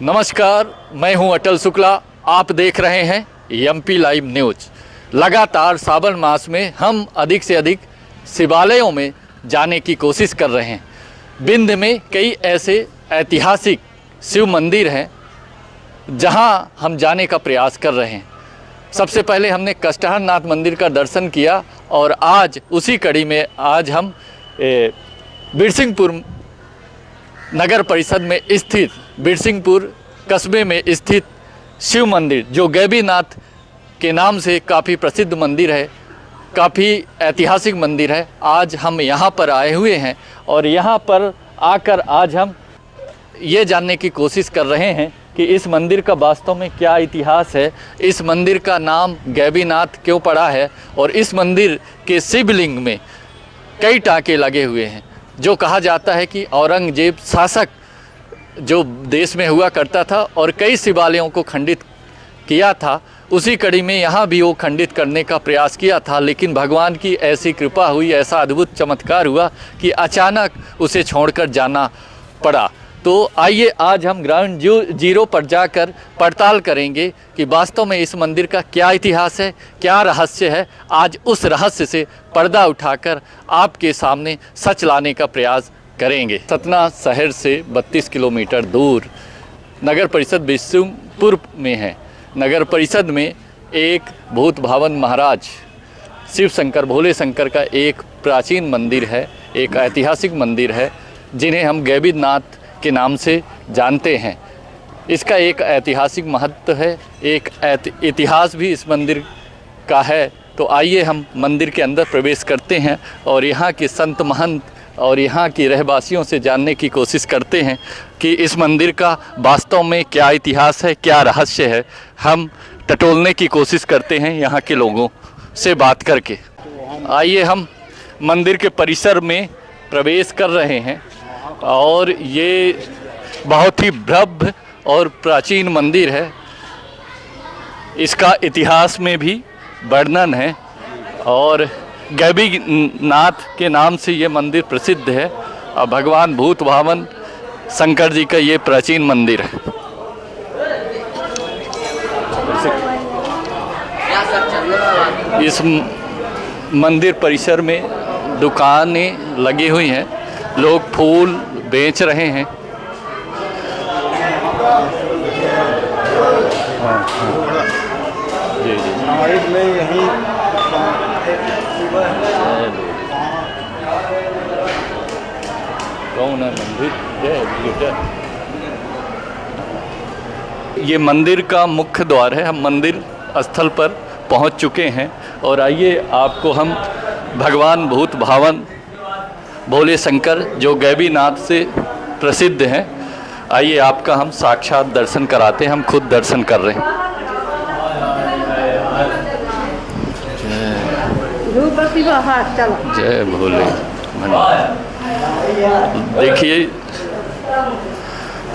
नमस्कार, मैं हूं अटल शुक्ला। आप देख रहे हैं एमपी लाइव न्यूज। लगातार सावन मास में हम अधिक से अधिक शिवालयों में जाने की कोशिश कर रहे हैं। बिंद में कई ऐसे ऐतिहासिक शिव मंदिर हैं जहां हम जाने का प्रयास कर रहे हैं। सबसे पहले हमने कष्टहर नाथ मंदिर का दर्शन किया और आज उसी कड़ी में आज हम बिरसिंहपुर नगर परिषद में स्थित बिरसिंहपुर कस्बे में स्थित शिव मंदिर, जो गैबीनाथ के नाम से काफ़ी प्रसिद्ध मंदिर है, काफ़ी ऐतिहासिक मंदिर है। आज हम यहाँ पर आए हुए हैं और यहाँ पर आकर आज हम ये जानने की कोशिश कर रहे हैं कि इस मंदिर का वास्तव में क्या इतिहास है, इस मंदिर का नाम गैबीनाथ क्यों पड़ा है और इस मंदिर के शिवलिंग में कई टाँके लगे हुए हैं। जो कहा जाता है कि औरंगजेब शासक जो देश में हुआ करता था और कई शिवालयों को खंडित किया था, उसी कड़ी में यहाँ भी वो खंडित करने का प्रयास किया था, लेकिन भगवान की ऐसी कृपा हुई, ऐसा अद्भुत चमत्कार हुआ कि अचानक उसे छोड़कर जाना पड़ा। तो आइए आज हम ग्राउंड जीरो पर जाकर पड़ताल करेंगे कि वास्तव में इस मंदिर का क्या इतिहास है, क्या रहस्य है। आज उस रहस्य से पर्दा उठाकर आपके सामने सच लाने का प्रयास करेंगे। सतना शहर से 32 किलोमीटर दूर नगर परिषद बिरसिंहपुर में है। नगर परिषद में एक भूत भावन महाराज शिव शंकर, भोले शंकर का एक प्राचीन मंदिर है, एक ऐतिहासिक मंदिर है, जिन्हें हम गैबीनाथ के नाम से जानते हैं। इसका एक ऐतिहासिक महत्व है, एक इतिहास भी इस मंदिर का है। तो आइए हम मंदिर के अंदर प्रवेश करते हैं और यहाँ के संत महंत और यहाँ की रहवासियों से जानने की कोशिश करते हैं कि इस मंदिर का वास्तव में क्या इतिहास है, क्या रहस्य है। हम टटोलने की कोशिश करते हैं यहाँ के लोगों से बात करके। आइए हम मंदिर के परिसर में प्रवेश कर रहे हैं और ये बहुत ही भव्य और प्राचीन मंदिर है। इसका इतिहास में भी वर्णन है और गैबीनाथ के नाम से ये मंदिर प्रसिद्ध है और भगवान भूत भावन शंकर जी का ये प्राचीन मंदिर है। इस मंदिर परिसर में दुकानें लगी हुई हैं, लोग फूल बेच रहे हैं। जी जी में यही कौन है मंदिर? ये मंदिर का मुख्य द्वार है। हम मंदिर स्थल पर पहुंच चुके हैं और आइए आपको हम भगवान भूत भावन भोले शंकर, जो गैबीनाथ से प्रसिद्ध हैं, आइए आपका हम साक्षात दर्शन कराते हैं। हम खुद दर्शन कर रहे हैं। जय भोले। देखिए,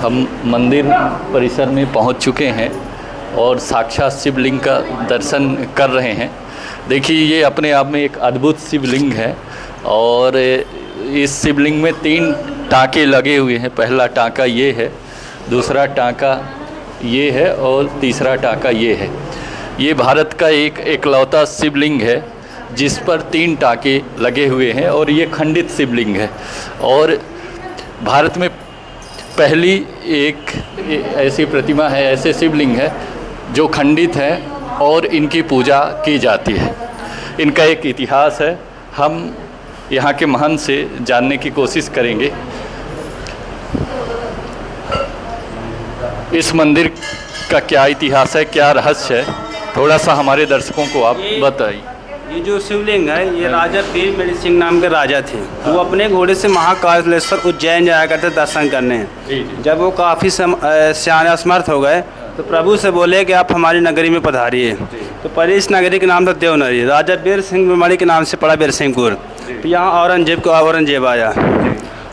हम मंदिर परिसर में पहुंच चुके हैं और साक्षात शिवलिंग का दर्शन कर रहे हैं। देखिए, ये अपने आप में एक अद्भुत शिवलिंग है और इस शिवलिंग में 3 टाँके लगे हुए हैं। पहला टाँका ये है, दूसरा टाँका ये है और तीसरा टाँका ये है। ये भारत का एक एकलौता शिवलिंग है जिस पर 3 टाँके लगे हुए हैं और ये खंडित शिवलिंग है और भारत में पहली एक ऐसी प्रतिमा है, ऐसे शिवलिंग है जो खंडित है और इनकी पूजा की जाती है। इनका एक इतिहास है, हम यहाँ के महंत से जानने की कोशिश करेंगे। इस मंदिर का क्या इतिहास है, क्या रहस्य है, थोड़ा सा हमारे दर्शकों को आप बताइए। ये जो शिवलिंग है, ये राजा वीर मेरी सिंह नाम के राजा थे। वो अपने घोड़े से महाकालेश्वर उज्जैन जाया करते दर्शन करने। जब वो काफ़ी सियाने असमर्थ हो गए तो प्रभु से बोले कि आप हमारी नगरी में पधारिए। तो पहले इस नगरी का नाम था देवनगरी, राजा बीर सिंह मेवाड़ी के नाम से पड़ा बिरसिंहपुर। तो यहाँ औरंगजेब आया।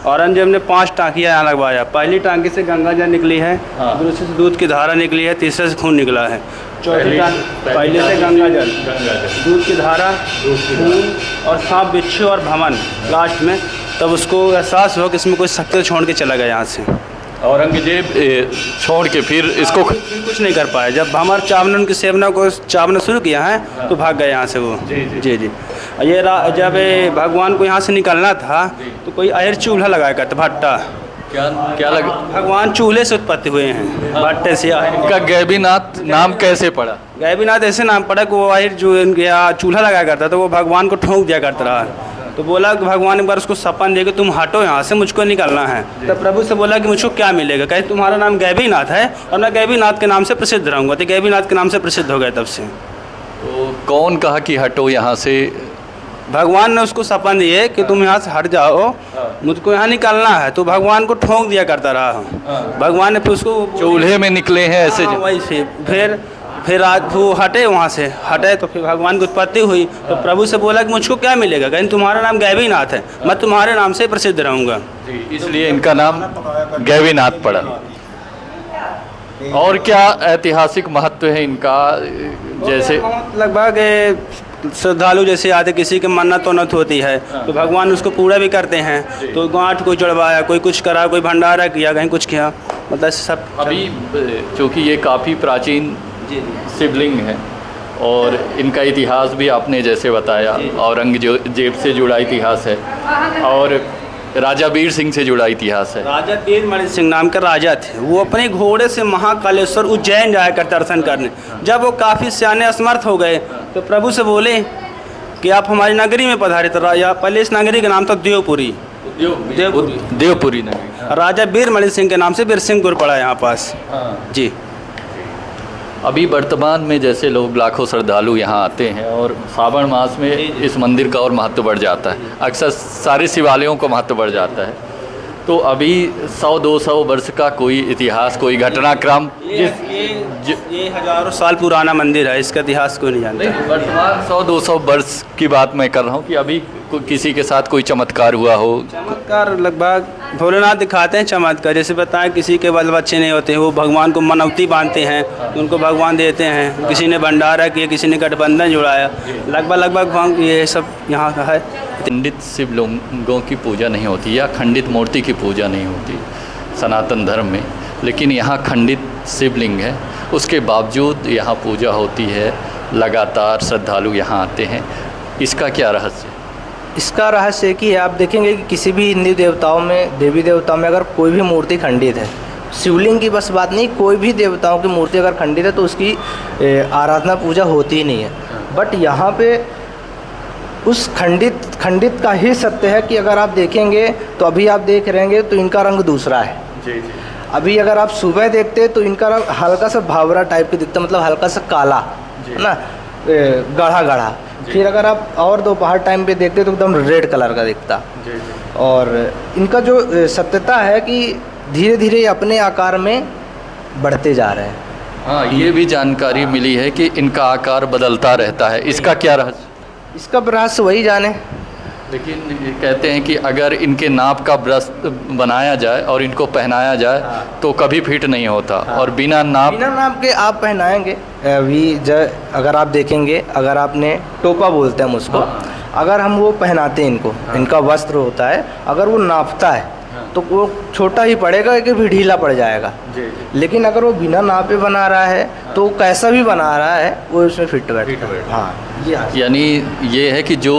औरंगजेब ने 5 टाँकियाँ यहाँ लगवाया। पहली टाँकी से गंगा जल निकली है, दूसरे से दूध की धारा निकली है, तीसरे से खून निकला है। चौथी पहले से गंगा जल, दूध की धारा, खून और सांप बिच्छू और भवन लास्ट में। तब उसको एहसास हुआ कि इसमें कोई शक्ति छोड़ के चला गया यहाँ से। औरंगजेब छोड़ के फिर इसको कुछ नहीं कर पाए। जब हमारे चावल उनकी सेवना को चावना शुरू किया है तो भाग गए यहाँ से वो। जी जी। ये जब भगवान को यहाँ से निकलना था तो कोई अहिर चूल्हा लगाया करता भट्टा। क्या क्या लगा? भगवान चूल्हे से उत्पत्ति हुए हैं, भट्टे से। इनका गैबीनाथ नाम कैसे पड़ा? गैबीनाथ ऐसे नाम पड़ा कि वो अहिर जो इनके यहाँ चूल्हा लगाया करता था वो भगवान को ठोंक दिया करता रहा। तो बोला कि भगवान एक बार उसको सपन दे कि तुम हटो यहाँ से, मुझको निकलना है। तब प्रभु से बोला कि मुझको क्या मिलेगा? कहे तुम्हारा नाम गैबीनाथ है और मैं गैबीनाथ के नाम से प्रसिद्ध रहूँगा। तो गैबीनाथ के नाम से प्रसिद्ध हो गए तब से। तो कौन कहा कि हटो यहाँ से? भगवान ने उसको सपन दिए कि तुम यहाँ से हट जाओ, मुझको यहाँ निकलना है। तो भगवान को ठोंक दिया करता रहा। भगवान ने फिर उसको चूल्हे में निकले हैं ऐसे? वही से फिर आज वो हटे, वहाँ से हटे तो फिर भगवान की उत्पत्ति हुई। तो प्रभु से बोला कि मुझको क्या मिलेगा? कहीं तुम्हारा नाम गैबीनाथ है, मैं तुम्हारे नाम से प्रसिद्ध रहूँगा। इसलिए इनका नाम गैबीनाथ पड़ा। और क्या ऐतिहासिक महत्व है इनका? जैसे लगभग श्रद्धालु जैसे आते, किसी की मन्नत उन्नत होती है तो भगवान उसको पूरा भी करते हैं। तो गांठ को चढ़वाया, कोई कुछ करा, कोई भंडारा किया, कहीं कुछ किया, मतलब सब। अभी चूँकि ये काफ़ी प्राचीन शिवलिंग है और इनका इतिहास भी आपने जैसे बताया, औरंगजेब से जुड़ा इतिहास है और राजा वीर सिंह से जुड़ा इतिहास है। राजा वीरमणि सिंह नाम के राजा थे। वो अपने घोड़े से महाकालेश्वर उज्जैन जाया कर दर्शन करने। जब वो काफ़ी सियाने असमर्थ हो गए तो प्रभु से बोले कि आप हमारी नगरी में पधारे। तो राजा, पहले इस नगरी का नाम था देवपुरी। देवपुरी नगरी। राजा वीरमणि सिंह के नाम से वीरसिंहपुर पड़ा यहाँ पास। जी। अभी वर्तमान में जैसे लोग लाखों श्रद्धालु यहाँ आते हैं और श्रावण मास में इस मंदिर का और महत्व बढ़ जाता है। अक्सर सारे शिवालयों का महत्व बढ़ जाता है। तो अभी 100-200 वर्ष का कोई इतिहास, कोई घटनाक्रम, ये हजारों साल पुराना मंदिर है, इसका इतिहास कोई नहीं जानता। वर्तमान 100-200 वर्ष की बात मैं कर रहा हूँ कि अभी किसी के साथ कोई चमत्कार हुआ हो। चमत्कार लगभग भोलेनाथ दिखाते हैं चमत्कार। जैसे बताएं, किसी के बाल बच्चे नहीं होते, वो भगवान को मनौती बांधते हैं तो उनको भगवान देते हैं। किसी ने भंडारा किया, किसी ने गठबंधन जुड़ाया, लगभग ये सब यहाँ का है। खंडित शिवलिंगों की पूजा नहीं होती या खंडित मूर्ति की पूजा नहीं होती सनातन धर्म में, लेकिन यहाँ खंडित शिवलिंग है, उसके बावजूद यहाँ पूजा होती है। लगातार श्रद्धालु यहाँ आते हैं। इसका क्या रहस्य? इसका रहस्य है कि आप देखेंगे कि किसी भी हिंदू देवताओं में, देवी देवताओं में अगर कोई भी मूर्ति खंडित है, शिवलिंग की बस बात नहीं, कोई भी देवताओं की मूर्ति अगर खंडित है तो उसकी आराधना पूजा होती ही नहीं है। बट यहाँ पे उस खंडित का ही सत्य है कि अगर आप देखेंगे तो अभी आप देख रहेंगे तो इनका रंग दूसरा है। जी। अभी अगर आप सुबह देखते तो इनका रंग हल्का सा भावरा टाइप की दिखता, मतलब हल्का सा काला, है ना, गाढ़ा। फिर अगर आप और दोपहर टाइम पे देखते तो एकदम रेड कलर का दिखता। और इनका जो सत्यता है कि धीरे धीरे अपने आकार में बढ़ते जा रहे हैं। हाँ, ये भी जानकारी मिली है कि इनका आकार बदलता रहता है। इसका क्या रहस्य? इसका रहस्य वही जाने। लेकिन ये कहते हैं कि अगर इनके नाप का वस्त्र बनाया जाए और इनको पहनाया जाए तो कभी फिट नहीं होता। और बिना नाप के आप पहनाएंगे, अभी अगर आप देखेंगे, अगर आपने टोपा बोलते हैं हम उसको, अगर हम वो पहनाते हैं इनको, इनका वस्त्र होता है, अगर वो नापता है तो वो छोटा ही पड़ेगा कि भी ढीला पड़ जाएगा। लेकिन अगर वो बिना नापे बना रहा है तो कैसा भी बना रहा है वो उसमें फिट बैठता है। हाँ, यानी ये है कि जो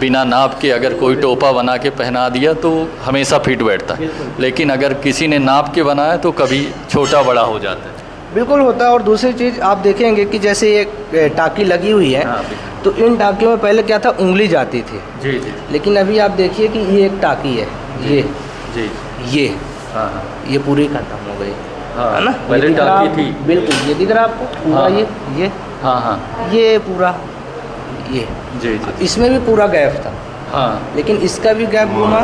बिना नाप के अगर कोई टोपा बना के पहना दिया तो हमेशा फिट बैठता है, लेकिन अगर किसी ने नाप के बनाया तो कभी छोटा बड़ा हो जाता है। बिल्कुल होता है। और दूसरी चीज़ आप देखेंगे कि जैसे ये टाँकी लगी हुई है, तो इन टाँकियों में पहले क्या था, उंगली जाती थी। जी। लेकिन अभी आप देखिए कि ये एक टाँकी है, ये पूरी खत्म हो गई, है ना। पहले टाँकी थी, बिल्कुल। ये दिख रहा है आपको पूरा? ये ये पूरा ये। जी। इसमें भी पूरा गैप था। हाँ, लेकिन इसका भी गैप घूमा।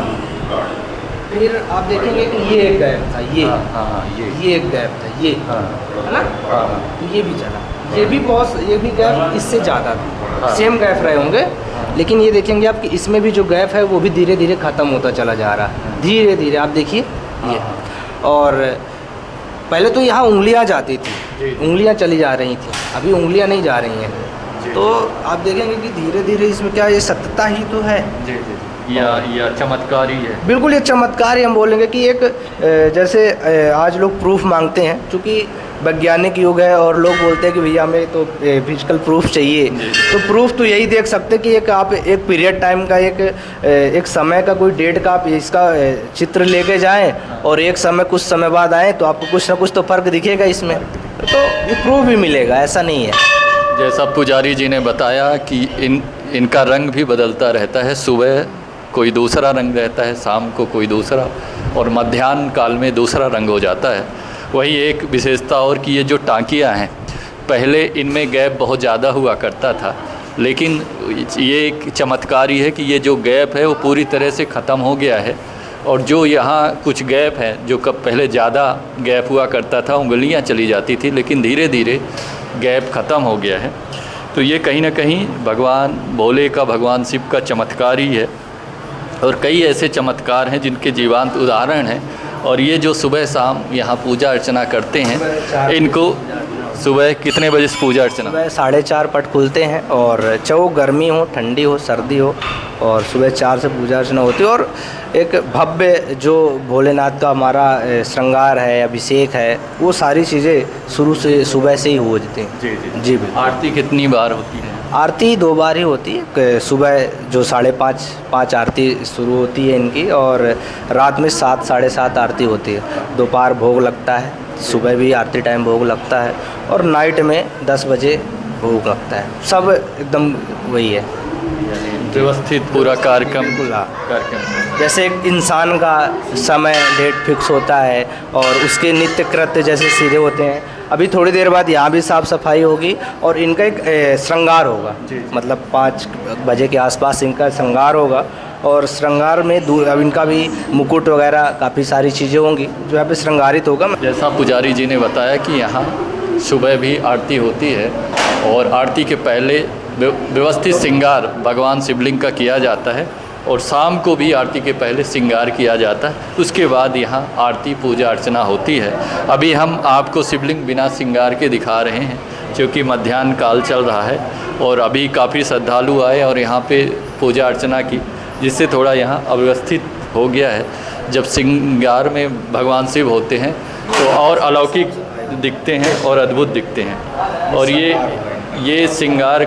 फिर आप देखेंगे कि ये एक गैप था, ये एक गैप था, ये, है ना। तो ये भी चला, ये भी गैप इससे ज़्यादा था। सेम गैप रहे होंगे, लेकिन ये देखेंगे आप कि इसमें भी जो गैप है वो भी धीरे धीरे ख़त्म होता चला जा रहा है। धीरे धीरे आप देखिए ये। और पहले तो यहाँ उंगलियाँ जाती थी, उंगलियाँ चली जा रही थी, अभी उंगलियाँ नहीं जा रही हैं। तो आप देखेंगे कि धीरे धीरे इसमें क्या, ये सत्यता ही तो है। या चमत्कार ही है? बिल्कुल ये चमत्कार ही हम बोलेंगे कि एक जैसे आज लोग प्रूफ मांगते हैं, क्योंकि वैज्ञानिक युग है और लोग बोलते हैं कि भैया हमें तो फिजिकल प्रूफ चाहिए। तो प्रूफ तो यही देख सकते हैं कि एक आप एक पीरियड टाइम का एक समय का कोई डेट का आप इसका चित्र लेके जाएं और एक समय कुछ समय बाद आएँ तो आपको कुछ ना कुछ तो फ़र्क दिखेगा इसमें, तो ये प्रूफ भी मिलेगा, ऐसा नहीं है। जैसा पुजारी जी ने बताया कि इनका रंग भी बदलता रहता है, सुबह कोई दूसरा रंग रहता है, शाम को कोई दूसरा, और मध्याह्न काल में दूसरा रंग हो जाता है। वही एक विशेषता और कि ये जो टांकियाँ हैं, पहले इनमें गैप बहुत ज़्यादा हुआ करता था, लेकिन ये एक चमत्कार ही है कि ये जो गैप है वो पूरी तरह से ख़त्म हो गया है। और जो यहाँ कुछ गैप है, जो कब पहले ज़्यादा गैप हुआ करता था, उंगलियाँ चली जाती थी, लेकिन धीरे धीरे गैप ख़त्म हो गया है। तो ये कहीं ना कहीं भगवान भोले का, भगवान शिव का चमत्कार ही है। और कई ऐसे चमत्कार हैं जिनके जीवंत उदाहरण हैं। और ये जो सुबह शाम यहाँ पूजा अर्चना करते हैं, इनको सुबह कितने बजे से पूजा अर्चना? सुबह 4:30 पट खुलते हैं, और चाहे गर्मी हो, ठंडी हो, सर्दी हो, और सुबह 4 से पूजा अर्चना होती है। और एक भव्य जो भोलेनाथ का हमारा श्रृंगार है, अभिषेक है, वो सारी चीज़ें शुरू से सुबह से ही हो जाती हैं। जी जी जी बिल्कुल। आरती कितनी बार होती है? आरती 2 बार ही होती है। सुबह जो 5:30 आरती शुरू होती है इनकी, और रात में 7 साढ़े 7 आरती होती है। दोपहर भोग लगता है, सुबह भी आरती टाइम भोग लगता है, और नाइट में 10 बजे भोग लगता है। सब एकदम वही है, व्यवस्थित पूरा कार्यक्रम। जैसे एक इंसान का समय डेट फिक्स होता है और उसके नित्य कृत्य जैसे सीधे होते हैं। अभी थोड़ी देर बाद यहाँ भी साफ़ सफाई होगी और इनका एक श्रृंगार होगा, मतलब 5 बजे के आसपास इनका श्रृंगार होगा। और श्रृंगार में अब इनका भी मुकुट वगैरह काफ़ी सारी चीज़ें होंगी जो यहाँ पे श्रृंगारित होगा। जैसा पुजारी जी ने बताया कि यहाँ सुबह भी आरती होती है, और आरती के पहले व्यवस्थित श्रृंगार भगवान शिवलिंग का किया जाता है, और शाम को भी आरती के पहले श्रृंगार किया जाता है। उसके बाद यहाँ आरती पूजा अर्चना होती है। अभी हम आपको शिवलिंग बिना श्रृंगार के दिखा रहे हैं, क्योंकि मध्याह्न काल चल रहा है और अभी काफ़ी श्रद्धालु आए और यहाँ पे पूजा अर्चना की, जिससे थोड़ा यहाँ अव्यवस्थित हो गया है। जब श्रृंगार में भगवान शिव होते हैं तो और अलौकिक दिखते हैं और अद्भुत दिखते हैं। और ये श्रृंगार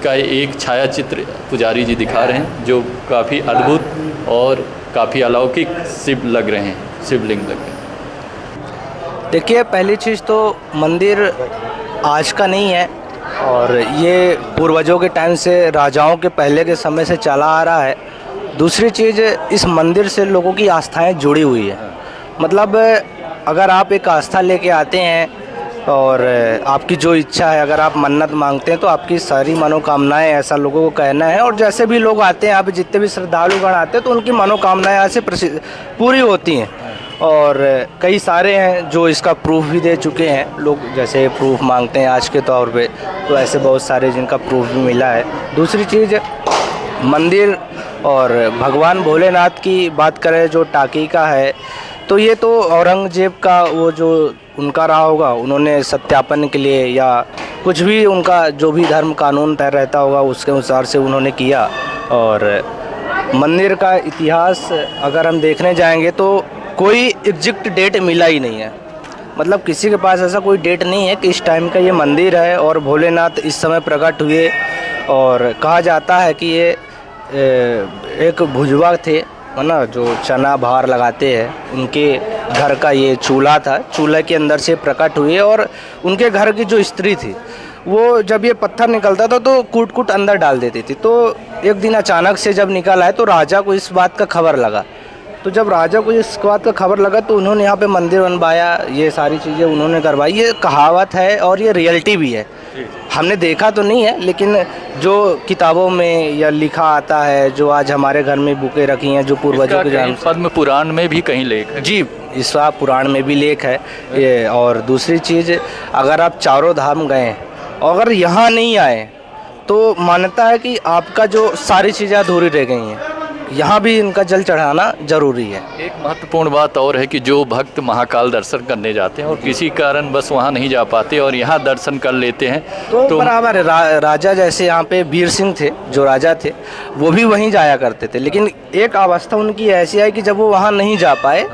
का एक छाया चित्र पुजारी जी दिखा रहे हैं, जो काफ़ी अद्भुत और काफ़ी अलौकिक शिव लग रहे हैं, शिवलिंग लग रहे हैं। देखिए, पहली चीज़ तो मंदिर आज का नहीं है, और ये पूर्वजों के टाइम से, राजाओं के पहले के समय से चला आ रहा है। दूसरी चीज़, इस मंदिर से लोगों की आस्थाएं जुड़ी हुई है। मतलब अगर आप एक आस्था लेके आते हैं और आपकी जो इच्छा है, अगर आप मन्नत मांगते हैं तो आपकी सारी मनोकामनाएं, ऐसा लोगों को कहना है। और जैसे भी लोग आते हैं, यहाँ पे जितने भी श्रद्धालुगण आते हैं, तो उनकी मनोकामनाएं यहाँ से पूरी होती हैं। और कई सारे हैं जो इसका प्रूफ भी दे चुके हैं लोग, जैसे प्रूफ मांगते हैं आज के तौर पे, तो ऐसे बहुत सारे जिनका प्रूफ भी मिला है। दूसरी चीज़, मंदिर और भगवान भोलेनाथ की बात करें, जो टाकी का है, तो ये तो औरंगजेब का वो जो उनका रहा होगा, उन्होंने सत्यापन के लिए या कुछ भी उनका जो भी धर्म कानून तय रहता होगा उसके अनुसार से उन्होंने किया। और मंदिर का इतिहास अगर हम देखने जाएंगे तो कोई एग्जैक्ट डेट मिला ही नहीं है। मतलब किसी के पास ऐसा कोई डेट नहीं है कि इस टाइम का ये मंदिर है और भोलेनाथ इस समय प्रकट हुए। और कहा जाता है कि ये एक भुजवा थे, है ना, जो चना भार लगाते हैं, उनके घर का ये चूल्हा था। चूल्हे के अंदर से प्रकट हुए, और उनके घर की जो स्त्री थी, वो जब ये पत्थर निकलता था तो कूट कूट अंदर डाल देती थी। तो एक दिन अचानक से जब निकल आए तो राजा को इस बात का खबर लगा। तो जब राजा को इस बात का खबर लगा तो उन्होंने यहाँ पे मंदिर बनवाया, ये सारी चीज़ें उन्होंने करवाई। ये कहावत है और ये रियलिटी भी है। हमने देखा तो नहीं है, लेकिन जो किताबों में या लिखा आता है, जो आज हमारे घर में बुकें रखी हैं, जो पूर्वजों के जन्म, पद्म पुराण में भी कहीं लेख है। जी, इसका पुराण में भी लेख है ये। और दूसरी चीज़, अगर आप चारों धाम गए और अगर यहाँ नहीं आए तो मान्यता है कि आपका जो सारी चीज़ें अधूरी रह गई हैं, यहाँ भी इनका जल चढ़ाना जरूरी है। एक महत्वपूर्ण बात और है कि जो भक्त महाकाल दर्शन करने जाते हैं और किसी कारण बस वहाँ नहीं जा पाते और यहाँ दर्शन कर लेते हैं तो बराबर है। राजा जैसे यहाँ पे वीर सिंह थे, जो राजा थे, वो भी वहीं जाया करते थे, लेकिन एक अवस्था उनकी ऐसी आई कि जब वो वहाँ नहीं जा पाए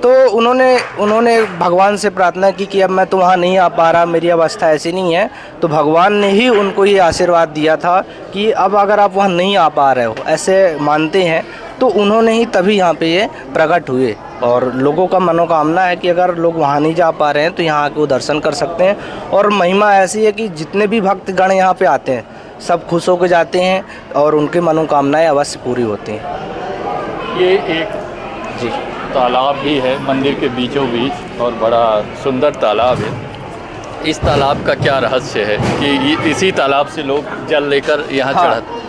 तो उन्होंने भगवान से प्रार्थना की कि अब मैं तो वहाँ नहीं आ पा रहा, मेरी अवस्था ऐसी नहीं है। तो भगवान ने ही उनको ये आशीर्वाद दिया था कि अब अगर आप वहाँ नहीं आ पा रहे हो, ऐसे मानते हैं, तो उन्होंने ही तभी यहाँ पे ये प्रकट हुए। और लोगों का मनोकामना है कि अगर लोग वहाँ नहीं जा पा रहे हैं तो यहाँ आके वो दर्शन कर सकते हैं। और महिमा ऐसी है कि जितने भी भक्तगण यहाँ पे आते हैं सब खुश होकर जाते हैं और उनकी मनोकामनाएं अवश्य पूरी होती हैं। ये एक जी तालाब भी है मंदिर के बीचों बीच और बड़ा सुंदर तालाब है। इस तालाब का क्या रहस्य है कि इसी तालाब से लोग जल लेकर यहाँ चढ़ाते?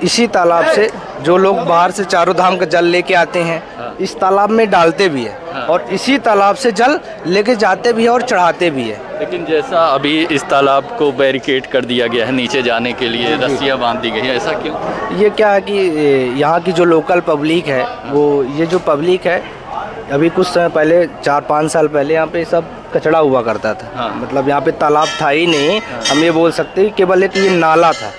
इसी तालाब से जो लोग बाहर से चारों धाम का जल लेके आते हैं, इस तालाब में डालते भी है और इसी तालाब से जल लेके जाते भी है और चढ़ाते भी है। लेकिन जैसा अभी इस तालाब को बैरिकेड कर दिया गया है, नीचे जाने के लिए रस्सियाँ बांध दी गई हैं, ऐसा क्यों? ये क्या है कि यहाँ की जो लोकल पब्लिक है, वो ये जो पब्लिक है, अभी कुछ समय पहले 4-5 साल पहले यहाँ पे सब कचड़ा हुआ करता था। मतलब यहाँ पे तालाब था ही नहीं, हम ये बोल सकते हैं केवल एक ये नाला था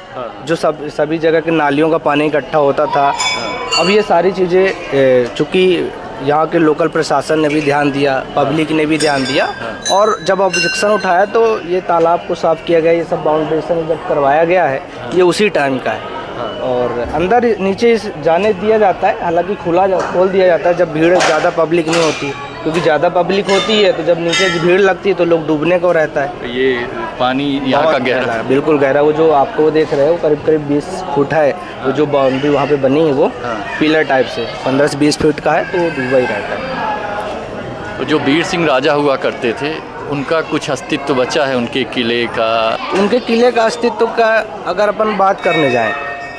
जो सभी जगह के नालियों का पानी इकट्ठा होता था। अब ये सारी चीज़ें चूँकि यहाँ के लोकल प्रशासन ने भी ध्यान दिया, पब्लिक ने भी ध्यान दिया और जब ऑब्जेक्शन उठाया तो ये तालाब को साफ़ किया गया। ये सब बाउंड्रेशन जब करवाया गया है, ये उसी टाइम का है। और अंदर नीचे जाने दिया जाता है, हालांकि खोल दिया जाता है जब भीड़ ज़्यादा पब्लिक नहीं होती, क्योंकि ज़्यादा पब्लिक होती है तो जब नीचे भीड़ लगती है तो लोग डूबने को रहता है। ये पानी यहाँ का गहरा है, बिल्कुल गहरा। वो जो आपको वो देख रहे हो करीब 20 फुट है, वो जो बाउंड्री वहाँ पे बनी है वो पिलर टाइप से 15 से 20 फीट का है, तो वो डूबा ही रहता है। तो जो वीर सिंह राजा हुआ करते थे, उनका कुछ अस्तित्व बचा है? उनके किले का? उनके किले का अस्तित्व का अगर अपन बात करने जाएँ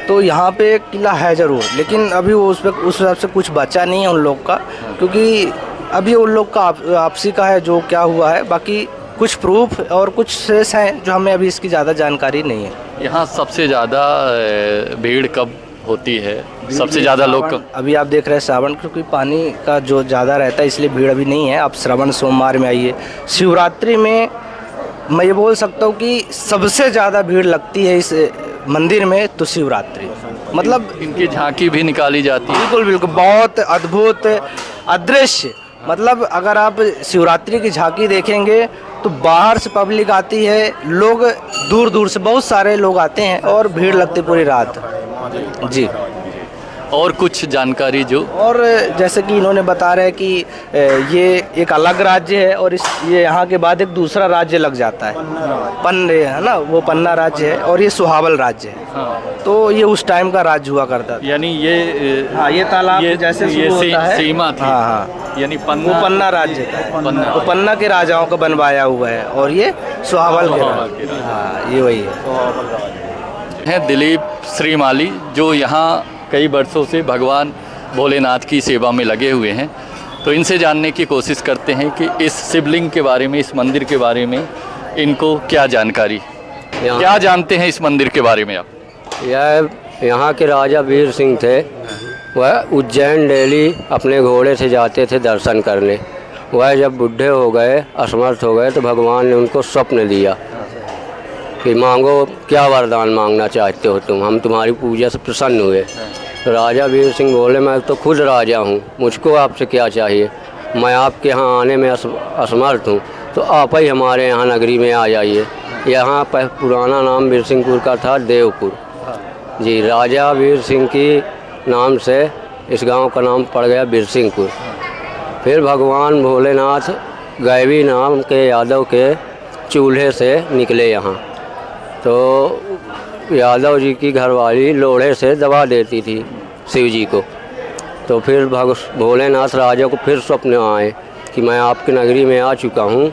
तो यहाँ पे एक किला है ज़रूर, लेकिन अभी वो उस हिसाब से कुछ बचा नहीं है उन लोग का, क्योंकि अभी उन लोग का आपसी का है जो क्या हुआ है। बाकी कुछ प्रूफ और कुछ शेष हैं जो हमें अभी इसकी ज़्यादा जानकारी नहीं है। यहाँ सबसे ज़्यादा भीड़ कब होती है? सबसे ज़्यादा लोग कब? अभी आप देख रहे हैं श्रावण, क्योंकि पानी का जो ज़्यादा रहता है इसलिए भीड़ अभी नहीं है। आप श्रावण सोमवार में आइए। शिवरात्रि में मैं ये बोल सकता हूँ कि सबसे ज़्यादा भीड़ लगती है इस मंदिर में, तो शिवरात्रि। मतलब इनकी झांकी भी निकाली जाती है? बिल्कुल बिल्कुल, बहुत अद्भुत अदृश्य। मतलब अगर आप शिवरात्रि की झांकी देखेंगे तो बाहर से पब्लिक आती है, लोग दूर दूर से बहुत सारे लोग आते हैं और भीड़ लगती पूरी रात। जी। और कुछ जानकारी जो? और जैसे कि इन्होंने बता रहे हैं कि ये एक अलग राज्य है और ये यहाँ के बाद एक दूसरा राज्य लग जाता है, पन्ने है ना, वो पन्ना राज्य है और ये सुहावल राज्य है। तो ये उस टाइम का राज्य हुआ करता था। यानी ये ये तालाब जैसे शुरू होता है, सीमा थी। यानी वो पन्ना राज्य का, वो पन्ना के राजाओं का बनवाया हुआ है और ये सुहावल के। हाँ, ये वही है। दिलीप श्रीमाली जो यहाँ कई वर्षों से भगवान भोलेनाथ की सेवा में लगे हुए हैं, तो इनसे जानने की कोशिश करते हैं कि इस शिवलिंग के बारे में, इस मंदिर के बारे में इनको क्या जानकारी, क्या जानते हैं इस मंदिर के बारे में आप? यहाँ के राजा वीर सिंह थे, वह उज्जैन डेली अपने घोड़े से जाते थे दर्शन करने। वह जब बूढ़े हो गए, असमर्थ हो गए, तो भगवान ने उनको स्वप्न दिया कि मांगो, क्या वरदान मांगना चाहते हो तुम, हम तुम्हारी पूजा से प्रसन्न हुए। तो राजा वीर सिंह बोले, मैं तो खुद राजा हूँ, मुझको आपसे क्या चाहिए, मैं आपके यहाँ आने में असमर्थ हूँ, तो आप ही हमारे यहाँ नगरी में आ जाइए। यहाँ पर पुराना नाम बिरसिंहपुर का था, देवपुर जी। राजा वीर सिंह की नाम से इस गांव का नाम पड़ गया बिरसिंहपुर। फिर भगवान भोलेनाथ गैवी नाम के यादव के चूल्हे से निकले यहाँ, तो यादव जी की घरवाली लोढ़े से दबा देती थी शिव जी को। तो फिर भोलेनाथ राजा को फिर स्वप्न आए कि मैं आपकी नगरी में आ चुका हूँ,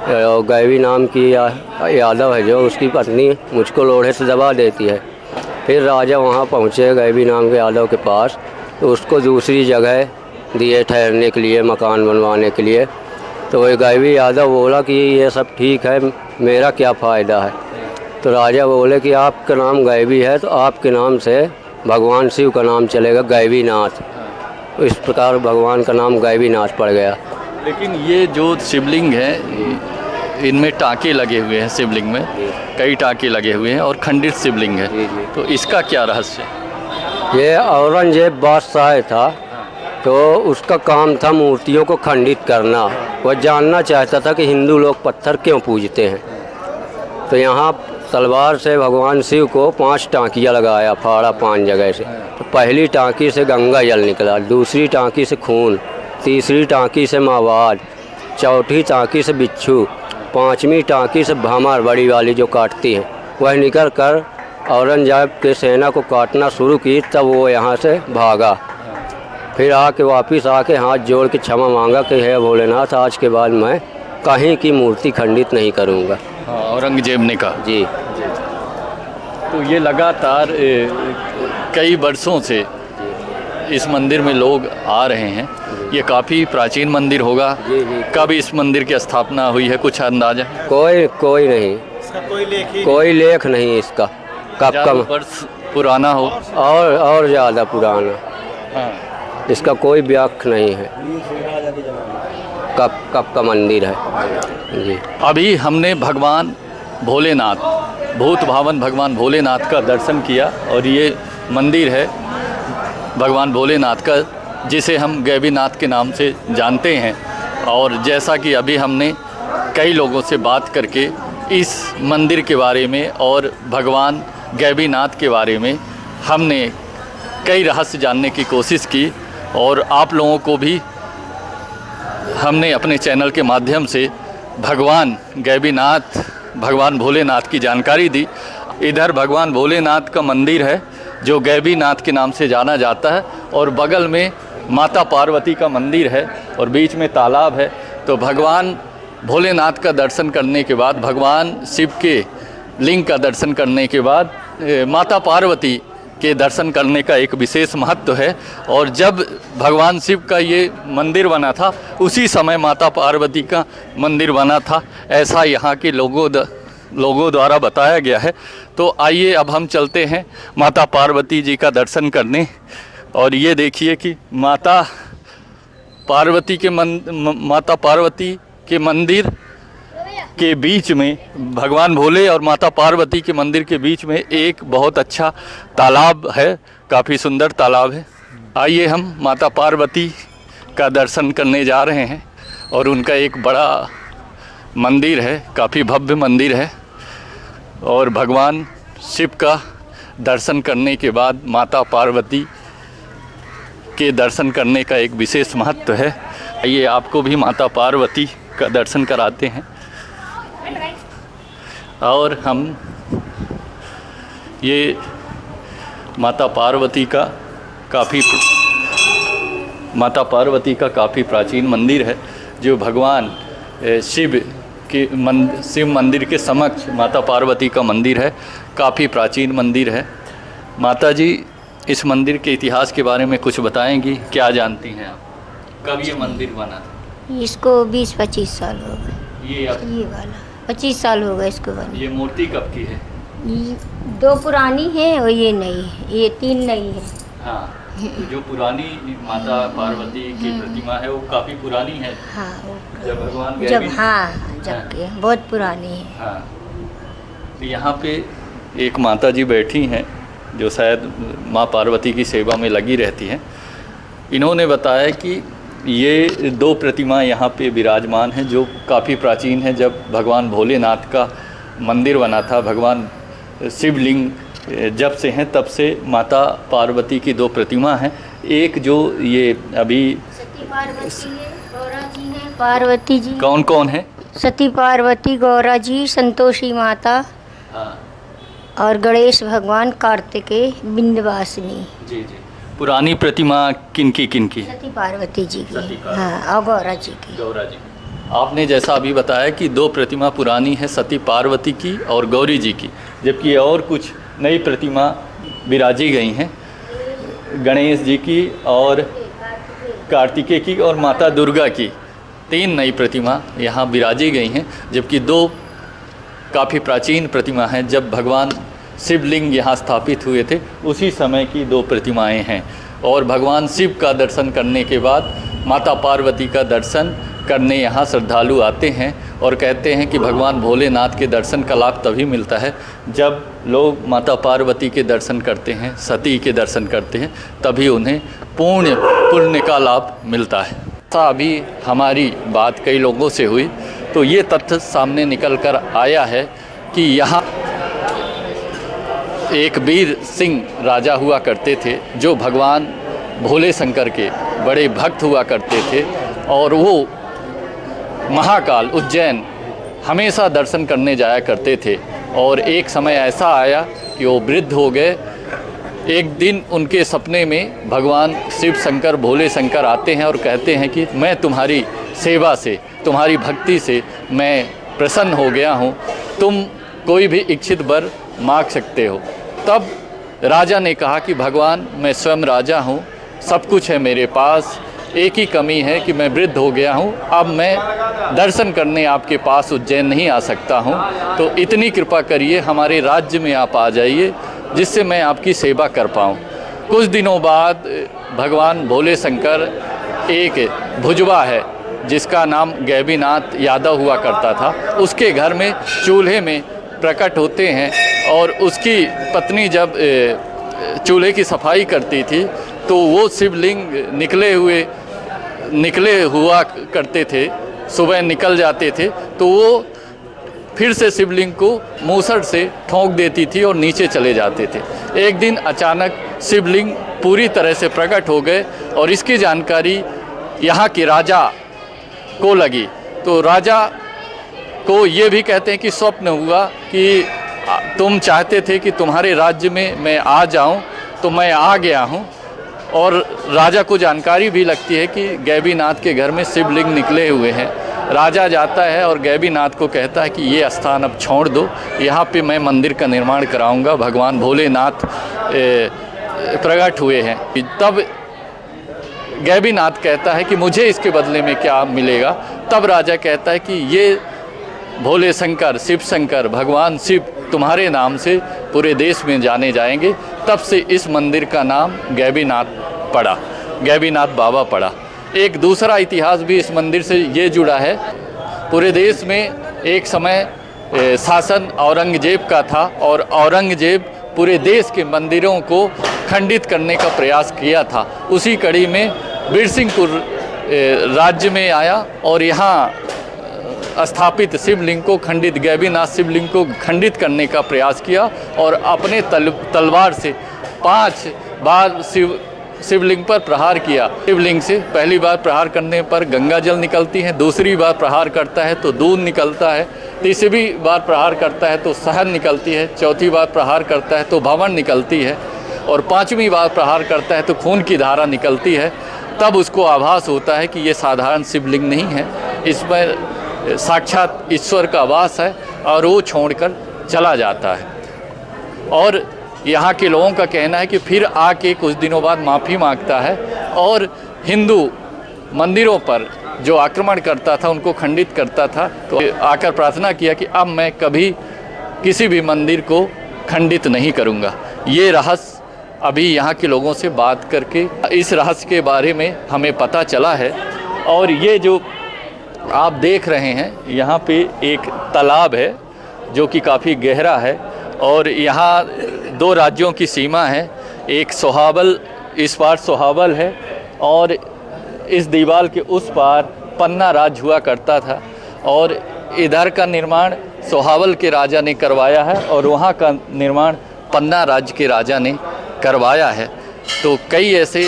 गैवी नाम की यादव है जो, उसकी पत्नी मुझको लोढ़े से दबा देती है। फिर राजा वहाँ पहुँचे गैवी नाम के यादव के पास, तो उसको दूसरी जगह दिए ठहरने के लिए, मकान बनवाने के लिए। तो वह गैवी यादव बोला कि ये सब ठीक है, मेरा क्या फ़ायदा है। तो राजा बोले कि आपका नाम गैवी है तो आपके नाम से भगवान शिव का नाम चलेगा गैवीनाथ। इस प्रकार भगवान का नाम गैवीनाथ पड़ गया। लेकिन ये जो शिवलिंग है इनमें टाँके लगे हुए हैं, शिवलिंग में कई टाँके लगे हुए हैं और खंडित शिवलिंग है, तो इसका क्या रहस्य है? ये औरंगजेब बादशाह था, तो उसका काम था मूर्तियों को खंडित करना। वह जानना चाहता था कि हिंदू लोग पत्थर क्यों पूजते हैं। तो यहाँ तलवार से भगवान शिव को 5 टाँकियाँ लगाया, फाड़ा 5 जगह से। तो पहली टाँकी से गंगा जल निकला, दूसरी टाँकी से खून, तीसरी टाँकी से मावाद, चौथी टाँकी से बिच्छू, 5वीं टाँकी से भमर बड़ी वाली जो काटती है, वह निकल कर औरंगजेब के सेना को काटना शुरू की। तब वो यहाँ से भागा, फिर आके वापस आके हाथ जोड़ के क्षमा मांगा कि हे भोलेनाथ, आज के बाद मैं कहीं की मूर्ति खंडित नहीं करूँगा। हाँ, औरंगजेब ने कहा। जी। तो ये लगातार कई वर्षों से इस मंदिर में लोग आ रहे हैं। ये काफ़ी प्राचीन मंदिर होगा। जी जी। कब इस मंदिर की स्थापना हुई है, कुछ अंदाजा? कोई नहीं, कोई लेख नहीं इसका कब ज़्यादा कब वर्ष पुराना हो। और ज़्यादा पुराना, हाँ। इसका कोई व्याख्या नहीं है कब का मंदिर है। जी। अभी हमने भगवान भोलेनाथ, भूत भावन भगवान भोलेनाथ का दर्शन किया और ये मंदिर है भगवान भोलेनाथ का, जिसे हम गैवीनाथ के नाम से जानते हैं। और जैसा कि अभी हमने कई लोगों से बात करके इस मंदिर के बारे में और भगवान गैवीनाथ के बारे में हमने कई रहस्य जानने की कोशिश की, और आप लोगों को भी हमने अपने चैनल के माध्यम से भगवान गैवीनाथ, भगवान भोलेनाथ की जानकारी दी। इधर भगवान भोलेनाथ का मंदिर है जो गैवीनाथ के नाम से जाना जाता है, और बगल में माता पार्वती का मंदिर है और बीच में तालाब है। तो भगवान भोलेनाथ का दर्शन करने के बाद, भगवान शिव के लिंग का दर्शन करने के बाद माता पार्वती के दर्शन करने का एक विशेष महत्व है। और जब भगवान शिव का ये मंदिर बना था, उसी समय माता पार्वती का मंदिर बना था, ऐसा यहाँ के लोगों द्वारा बताया गया है। तो आइए अब हम चलते हैं माता पार्वती जी का दर्शन करने। और ये देखिए कि माता पार्वती के मंदिर के बीच में, भगवान भोले और माता पार्वती के मंदिर के बीच में एक बहुत अच्छा तालाब है, काफ़ी सुंदर तालाब है। आइए हम माता पार्वती का दर्शन करने जा रहे हैं। और उनका एक बड़ा मंदिर है, काफ़ी भव्य मंदिर है। और भगवान शिव का दर्शन करने के बाद माता पार्वती के दर्शन करने का एक विशेष महत्व है। आइए आपको भी माता पार्वती का दर्शन कराते हैं। और हम ये माता पार्वती का काफ़ी प्राचीन मंदिर है, जो भगवान शिव मंदिर के समक्ष माता पार्वती का मंदिर है। काफ़ी प्राचीन मंदिर है। माता जी, इस मंदिर के इतिहास के बारे में कुछ बताएंगी? क्या जानती हैं आप? कब ये मंदिर बना था? इसको 20-25 साल हो गए। ये वाला 25 साल हो गए इसको बने। ये मूर्ति कब की है? ये 2 पुरानी है और ये नई है, ये 3 नई है। हाँ, तो जो पुरानी माता पार्वती की प्रतिमा है वो काफ़ी पुरानी है। हाँ, जब भगवान जब के बहुत पुरानी है। हाँ, तो यहाँ पे एक माता जी बैठी हैं जो शायद माँ पार्वती की सेवा में लगी रहती हैं। इन्होंने बताया कि ये 2 प्रतिमा यहाँ पे विराजमान हैं जो काफ़ी प्राचीन है। जब भगवान भोलेनाथ का मंदिर बना था, भगवान शिवलिंग जब से हैं तब से माता पार्वती की 2 प्रतिमा हैं। एक जो ये अभी सती पार्वती है, गौरा जी है, पार्वती जी। कौन कौन है? सती पार्वती, गौरा जी, संतोषी माता। हाँ। और गणेश भगवान, कार्तिकेय, विंध्यवासिनी। जी जी। पुरानी प्रतिमा किनकी? सती पार्वती जी की। हाँ, और गौरा जी की। गौरा जी। आपने जैसा अभी बताया कि 2 प्रतिमा पुरानी है, सती पार्वती की और गौरी जी की, जबकि और कुछ नई प्रतिमा विराजी गई हैं, गणेश जी की और कार्तिकेय की और माता दुर्गा की। 3 नई प्रतिमा यहाँ विराजी गई हैं, जबकि 2 काफ़ी प्राचीन प्रतिमा हैं। जब भगवान शिवलिंग यहाँ स्थापित हुए थे उसी समय की 2 प्रतिमाएं हैं। और भगवान शिव का दर्शन करने के बाद माता पार्वती का दर्शन करने यहाँ श्रद्धालु आते हैं और कहते हैं कि भगवान भोलेनाथ के दर्शन का लाभ तभी मिलता है जब लोग माता पार्वती के दर्शन करते हैं, सती के दर्शन करते हैं, तभी उन्हें पूर्ण पुण्य का लाभ मिलता है। अभी हमारी बात कई लोगों से हुई तो ये तथ्य सामने निकल कर आया है कि यहाँ एक वीर सिंह राजा हुआ करते थे जो भगवान भोले शंकर के बड़े भक्त हुआ करते थे और वो महाकाल उज्जैन हमेशा दर्शन करने जाया करते थे। और एक समय ऐसा आया कि वो वृद्ध हो गए। एक दिन उनके सपने में भगवान शिव शंकर भोले शंकर आते हैं और कहते हैं कि मैं तुम्हारी सेवा से, तुम्हारी भक्ति से मैं प्रसन्न हो गया हूँ, तुम कोई भी इच्छित वर मांग सकते हो। तब राजा ने कहा कि भगवान मैं स्वयं राजा हूँ, सब कुछ है मेरे पास, एक ही कमी है कि मैं वृद्ध हो गया हूँ, अब मैं दर्शन करने आपके पास उज्जैन नहीं आ सकता हूँ, तो इतनी कृपा करिए हमारे राज्य में आप आ जाइए जिससे मैं आपकी सेवा कर पाऊँ। कुछ दिनों बाद भगवान भोले शंकर एक भुजबा है जिसका नाम गैबीनाथ यादव हुआ करता था, उसके घर में चूल्हे में प्रकट होते हैं और उसकी पत्नी जब चूल्हे की सफाई करती थी तो वो शिवलिंग निकले हुआ करते थे, सुबह निकल जाते थे तो वो फिर से शिवलिंग को मूसर से ठोंक देती थी और नीचे चले जाते थे। एक दिन अचानक शिवलिंग पूरी तरह से प्रकट हो गए और इसकी जानकारी यहाँ के राजा को लगी। तो राजा को ये भी कहते हैं कि स्वप्न हुआ कि तुम चाहते थे कि तुम्हारे राज्य में मैं आ जाऊं, तो मैं आ गया हूं। और राजा को जानकारी भी लगती है कि गैबीनाथ के घर में शिवलिंग निकले हुए हैं। राजा जाता है और गैबीनाथ को कहता है कि ये स्थान अब छोड़ दो, यहाँ पे मैं मंदिर का निर्माण कराऊंगा, भगवान भोलेनाथ प्रकट हुए हैं। तब गैबीनाथ कहता है कि मुझे इसके बदले में क्या मिलेगा। तब राजा कहता है कि ये भोले शंकर, शिव शंकर, भगवान शिव तुम्हारे नाम से पूरे देश में जाने जाएंगे। तब से इस मंदिर का नाम गैबीनाथ पड़ा, गैबीनाथ बाबा पड़ा। एक दूसरा इतिहास भी इस मंदिर से ये जुड़ा है। पूरे देश में एक समय शासन औरंगजेब का था और औरंगजेब पूरे देश के मंदिरों को खंडित करने का प्रयास किया था। उसी कड़ी में बिरसिंहपुर राज्य में आया और यहाँ स्थापित शिवलिंग को खंडित, गैबीनाथ शिवलिंग को खंडित करने का प्रयास किया और अपने तलवार से 5 बार शिवलिंग पर प्रहार किया। शिवलिंग से पहली बार प्रहार करने पर गंगा जल निकलती है, दूसरी बार प्रहार करता है तो दूध निकलता है, तीसरी बार प्रहार करता है तो शहद निकलती है, चौथी बार प्रहार करता है तो भवन निकलती है और 5वीं बार प्रहार करता है तो खून की धारा निकलती है। तब उसको आभास होता है कि ये साधारण शिवलिंग नहीं है, इसमें साक्षात ईश्वर का वास है और वो छोड़कर चला जाता है। और यहाँ के लोगों का कहना है कि फिर आके कुछ दिनों बाद माफ़ी मांगता है और हिंदू मंदिरों पर जो आक्रमण करता था उनको खंडित करता था। तो आकर प्रार्थना किया कि अब मैं कभी किसी भी मंदिर को खंडित नहीं करूँगा। ये रहस्य अभी यहाँ के लोगों से बात करके इस रहस्य के बारे में हमें पता चला है। और ये जो आप देख रहे हैं यहाँ पे एक तालाब है जो कि काफ़ी गहरा है और यहाँ 2 राज्यों की सीमा है। एक सोहाबल, इस पार सोहाबल है और इस दीवार के उस पार पन्ना राज हुआ करता था और इधर का निर्माण सोहाबल के राजा ने करवाया है और वहाँ का निर्माण पन्ना राज्य के राजा ने करवाया है। तो कई ऐसे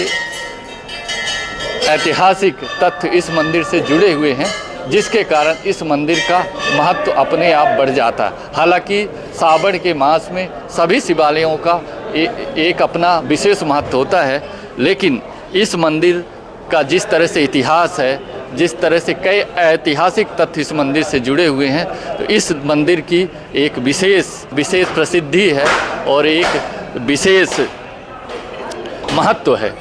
ऐतिहासिक तथ्य इस मंदिर से जुड़े हुए हैं जिसके कारण इस मंदिर का महत्व अपने आप बढ़ जाता है। हालांकि सावन के मास में सभी शिवालयों का एक अपना विशेष महत्व होता है, लेकिन इस मंदिर का जिस तरह से इतिहास है, जिस तरह से कई ऐतिहासिक तथ्य इस मंदिर से जुड़े हुए हैं, तो इस मंदिर की एक विशेष प्रसिद्धि है और एक विशेष महत्व है।